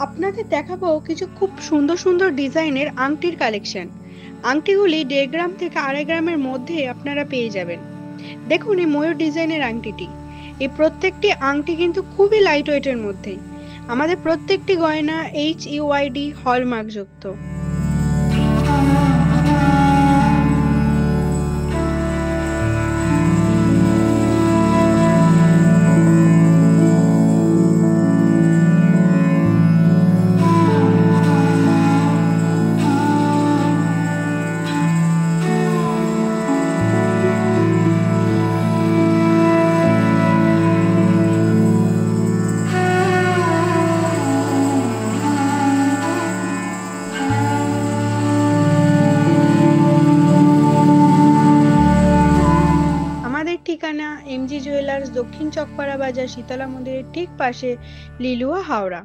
আপনাদের দেখাবো কিছু খুব সুন্দর সুন্দর ডিজাইনের আংটির কালেকশন। আংটিগুলি 1.5 গ্রাম থেকে 2.5 গ্রামের মধ্যে আপনারা পেয়ে যাবেন। দেখুন এই ময়ূর ডিজাইনের আংটিটি, এই প্রত্যেকটি আংটি কিন্তু খুবই লাইট ওয়েটের মধ্যে। আমাদের প্রত্যেকটি গয়না HUID হলমার্ক যুক্ত। আমাদের ঠিকানা MG জুয়েলার্স, দক্ষিণ চকপাড়া বাজার, শীতলা মন্দিরের ঠিক পাশে, লিলুয়া, হাওড়া।